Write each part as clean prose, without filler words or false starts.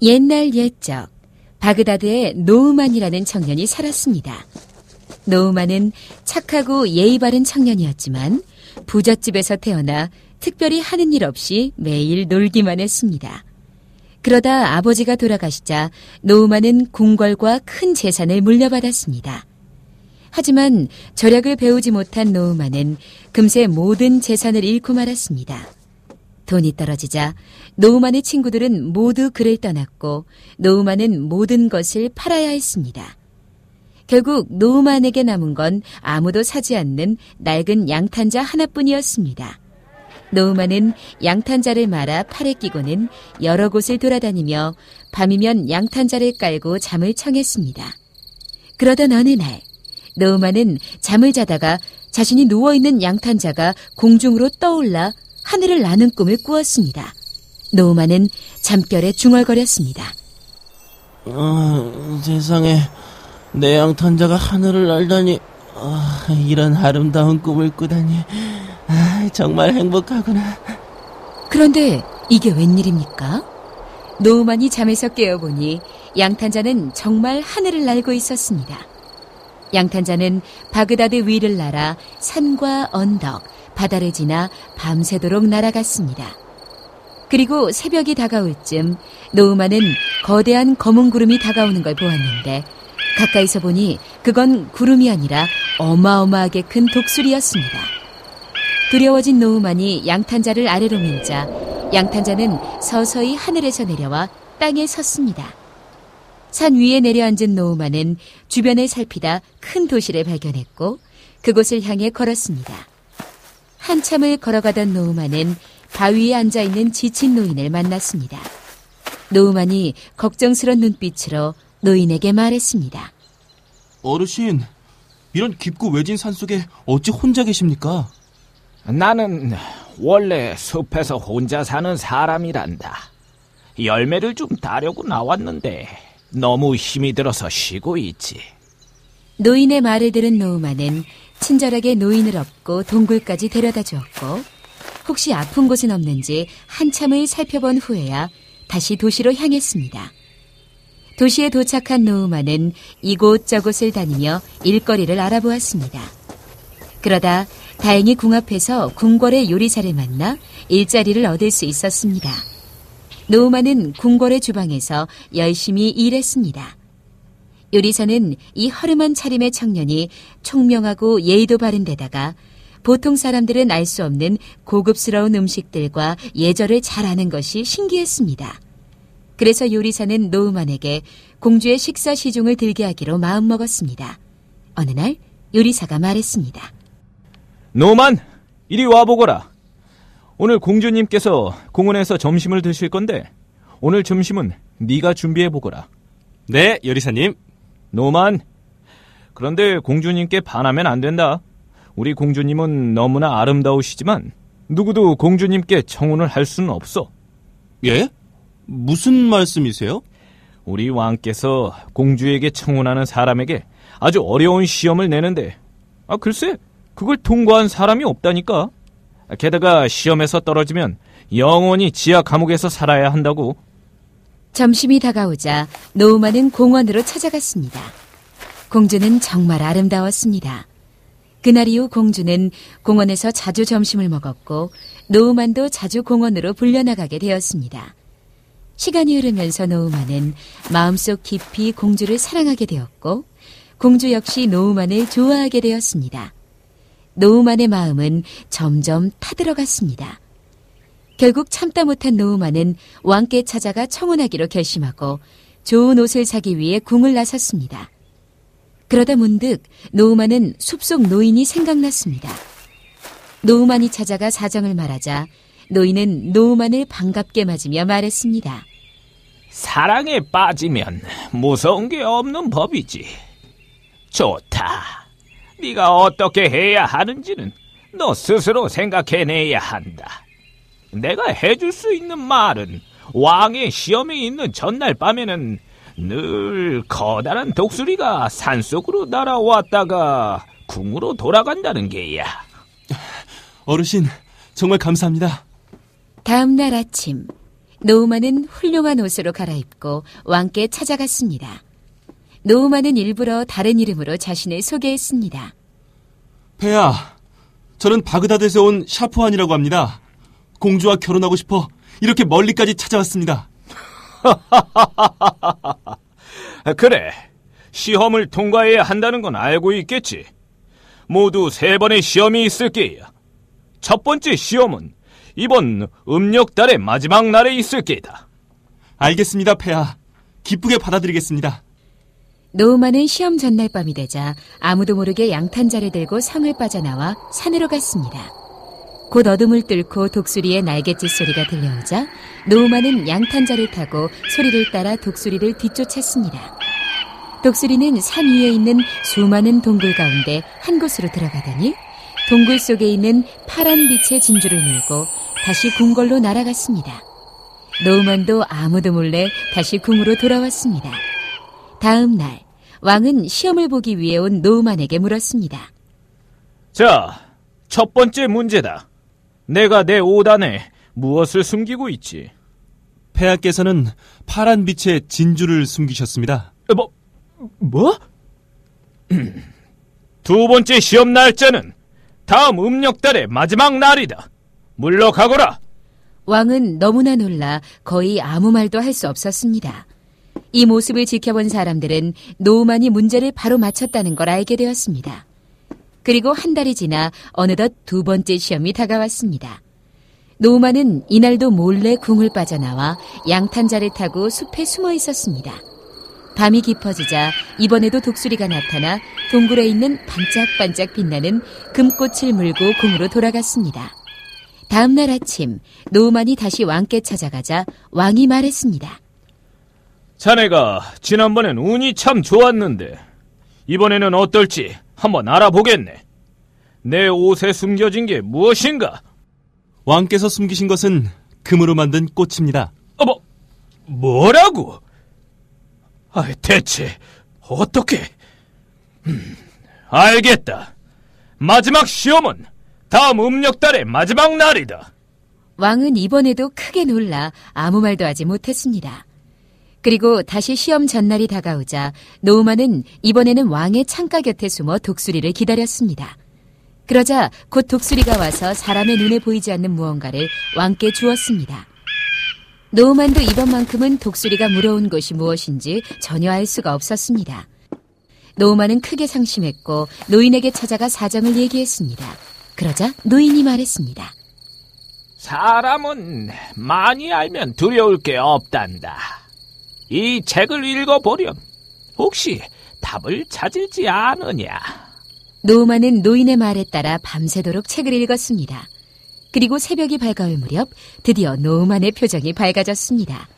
옛날 옛적 바그다드에 노우만이라는 청년이 살았습니다. 노우만은 착하고 예의 바른 청년이었지만 부잣집에서 태어나 특별히 하는 일 없이 매일 놀기만 했습니다. 그러다 아버지가 돌아가시자 노우만은 궁궐과 큰 재산을 물려받았습니다. 하지만 절약을 배우지 못한 노우만은 금세 모든 재산을 잃고 말았습니다. 돈이 떨어지자 노우만의 친구들은 모두 그를 떠났고 노우만은 모든 것을 팔아야 했습니다. 결국 노우만에게 남은 건 아무도 사지 않는 낡은 양탄자 하나뿐이었습니다. 노우만은 양탄자를 말아 팔에 끼고는 여러 곳을 돌아다니며 밤이면 양탄자를 깔고 잠을 청했습니다. 그러던 어느 날 노우만은 잠을 자다가 자신이 누워있는 양탄자가 공중으로 떠올라 하늘을 나는 꿈을 꾸었습니다. 노우만은 잠결에 중얼거렸습니다. 세상에 내 양탄자가 하늘을 날다니, 이런 아름다운 꿈을 꾸다니, 정말 행복하구나. 그런데 이게 웬일입니까? 노우만이 잠에서 깨어보니 양탄자는 정말 하늘을 날고 있었습니다. 양탄자는 바그다드 위를 날아 산과 언덕, 바다를 지나 밤새도록 날아갔습니다. 그리고 새벽이 다가올 즈음 노우만은 거대한 검은 구름이 다가오는 걸 보았는데 가까이서 보니 그건 구름이 아니라 어마어마하게 큰 독수리였습니다. 두려워진 노우만이 양탄자를 아래로 밀자 양탄자는 서서히 하늘에서 내려와 땅에 섰습니다. 산 위에 내려앉은 노우만은 주변을 살피다 큰 도시를 발견했고 그곳을 향해 걸었습니다. 한참을 걸어가던 노우만은 바위에 앉아있는 지친 노인을 만났습니다. 노우만이 걱정스런 눈빛으로 노인에게 말했습니다. 어르신, 이런 깊고 외진 산속에 어찌 혼자 계십니까? 나는 원래 숲에서 혼자 사는 사람이란다. 열매를 좀 따려고 나왔는데 너무 힘이 들어서 쉬고 있지. 노인의 말을 들은 노우만은 친절하게 노인을 업고 동굴까지 데려다 주었고 혹시 아픈 곳은 없는지 한참을 살펴본 후에야 다시 도시로 향했습니다. 도시에 도착한 노우만은 이곳저곳을 다니며 일거리를 알아보았습니다. 그러다 다행히 궁 앞에서 궁궐의 요리사를 만나 일자리를 얻을 수 있었습니다. 노우만은 궁궐의 주방에서 열심히 일했습니다. 요리사는 이 허름한 차림의 청년이 총명하고 예의도 바른 데다가 보통 사람들은 알 수 없는 고급스러운 음식들과 예절을 잘 아는 것이 신기했습니다. 그래서 요리사는 노우만에게 공주의 식사 시중을 들게 하기로 마음먹었습니다. 어느 날 요리사가 말했습니다. 노우만, 이리 와보거라. 오늘 공주님께서 공원에서 점심을 드실 건데 오늘 점심은 네가 준비해보거라. 네, 요리사님. 노우만, 그런데 공주님께 반하면 안 된다. 우리 공주님은 너무나 아름다우시지만 누구도 공주님께 청혼을 할 수는 없어. 예? 무슨 말씀이세요? 우리 왕께서 공주에게 청혼하는 사람에게 아주 어려운 시험을 내는데 글쎄 그걸 통과한 사람이 없다니까. 게다가 시험에서 떨어지면 영원히 지하 감옥에서 살아야 한다고. 점심이 다가오자 노우만은 공원으로 찾아갔습니다. 공주는 정말 아름다웠습니다. 그날 이후 공주는 공원에서 자주 점심을 먹었고 노우만도 자주 공원으로 불려나가게 되었습니다. 시간이 흐르면서 노우만은 마음속 깊이 공주를 사랑하게 되었고 공주 역시 노우만을 좋아하게 되었습니다. 노우만의 마음은 점점 타들어갔습니다. 결국 참다 못한 노우만은 왕께 찾아가 청혼하기로 결심하고 좋은 옷을 사기 위해 궁을 나섰습니다. 그러다 문득 노우만은 숲속 노인이 생각났습니다. 노우만이 찾아가 사정을 말하자 노인은 노우만을 반갑게 맞으며 말했습니다. 사랑에 빠지면 무서운 게 없는 법이지. 좋다. 네가 어떻게 해야 하는지는 너 스스로 생각해내야 한다. 내가 해줄 수 있는 말은 왕의 시험에 있는 전날 밤에는 늘 커다란 독수리가 산속으로 날아왔다가 궁으로 돌아간다는 게야. 어르신, 정말 감사합니다. 다음 날 아침 노우만은 훌륭한 옷으로 갈아입고 왕께 찾아갔습니다. 노우만은 일부러 다른 이름으로 자신을 소개했습니다. 폐하, 저는 바그다드에서 온 샤프안이라고 합니다. 공주와 결혼하고 싶어 이렇게 멀리까지 찾아왔습니다. 그래, 시험을 통과해야 한다는 건 알고 있겠지. 모두 3번의 시험이 있을 게야. 첫 번째 시험은 이번 음력달의 마지막 날에 있을 게다. 알겠습니다, 폐하. 기쁘게 받아들이겠습니다. 노우만은 시험 전날 밤이 되자 아무도 모르게 양탄자를 들고 성을 빠져나와 산으로 갔습니다. 곧 어둠을 뚫고 독수리의 날갯짓 소리가 들려오자 노우만은 양탄자를 타고 소리를 따라 독수리를 뒤쫓았습니다. 독수리는 산 위에 있는 수많은 동굴 가운데 한 곳으로 들어가더니 동굴 속에 있는 파란 빛의 진주를 물고 다시 궁궐로 날아갔습니다. 노우만도 아무도 몰래 다시 궁으로 돌아왔습니다. 다음 날 왕은 시험을 보기 위해 온 노우만에게 물었습니다. 자, 첫 번째 문제다. 내가 내 옷 안에 무엇을 숨기고 있지? 폐하께서는 파란 빛의 진주를 숨기셨습니다. 뭐? 두 번째 시험 날짜는 다음 음력달의 마지막 날이다. 물러가거라. 왕은 너무나 놀라 거의 아무 말도 할 수 없었습니다. 이 모습을 지켜본 사람들은 노우만이 문제를 바로 맞췄다는 걸 알게 되었습니다. 그리고 한 달이 지나 어느덧 두 번째 시험이 다가왔습니다. 노우만은 이날도 몰래 궁을 빠져나와 양탄자를 타고 숲에 숨어 있었습니다. 밤이 깊어지자 이번에도 독수리가 나타나 동굴에 있는 반짝반짝 빛나는 금꽃을 물고 궁으로 돌아갔습니다. 다음 날 아침 노우만이 다시 왕께 찾아가자 왕이 말했습니다. 자네가 지난번엔 운이 참 좋았는데 이번에는 어떨지 한번 알아보겠네. 내 옷에 숨겨진 게 무엇인가? 왕께서 숨기신 것은 금으로 만든 꽃입니다. 뭐라고? 대체 어떻게? 알겠다. 마지막 시험은 다음 음력달의 마지막 날이다. 왕은 이번에도 크게 놀라 아무 말도 하지 못했습니다. 그리고 다시 시험 전날이 다가오자 노우만은 이번에는 왕의 창가 곁에 숨어 독수리를 기다렸습니다. 그러자 곧 독수리가 와서 사람의 눈에 보이지 않는 무언가를 왕께 주었습니다. 노우만도 이번만큼은 독수리가 물어온 것이 무엇인지 전혀 알 수가 없었습니다. 노우만은 크게 상심했고 노인에게 찾아가 사정을 얘기했습니다. 그러자 노인이 말했습니다. 사람은 많이 알면 두려울 게 없단다. 이 책을 읽어보렴. 혹시 답을 찾을지 아느냐? 노우만은 노인의 말에 따라 밤새도록 책을 읽었습니다. 그리고 새벽이 밝아올 무렵 드디어 노우만의 표정이 밝아졌습니다.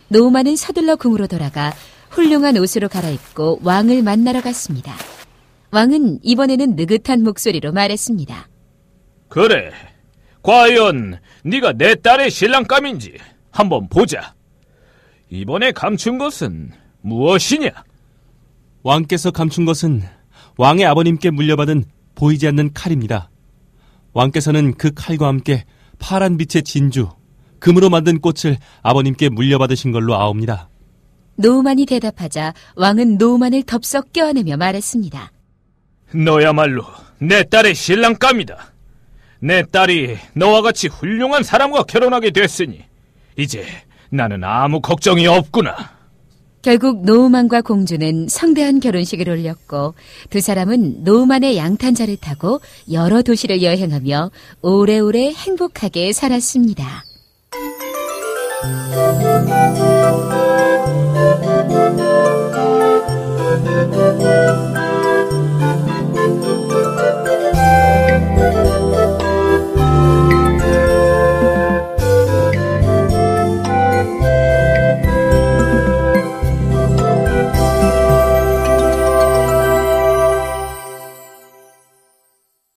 노우만은 서둘러 궁으로 돌아가 훌륭한 옷으로 갈아입고 왕을 만나러 갔습니다. 왕은 이번에는 느긋한 목소리로 말했습니다. 그래, 과연 네가 내 딸의 신랑감인지 한번 보자. 이번에 감춘 것은 무엇이냐? 왕께서 감춘 것은 왕의 아버님께 물려받은 보이지 않는 칼입니다. 왕께서는 그 칼과 함께 파란 빛의 진주, 금으로 만든 꽃을 아버님께 물려받으신 걸로 아옵니다. 노우만이 대답하자 왕은 노우만을 덥석 껴안으며 말했습니다. 너야말로 내 딸의 신랑감이다. 내 딸이 너와 같이 훌륭한 사람과 결혼하게 됐으니 이제 나는 아무 걱정이 없구나. 결국 노우만과 공주는 성대한 결혼식을 올렸고 두 사람은 노우만의 양탄자를 타고 여러 도시를 여행하며 오래오래 행복하게 살았습니다.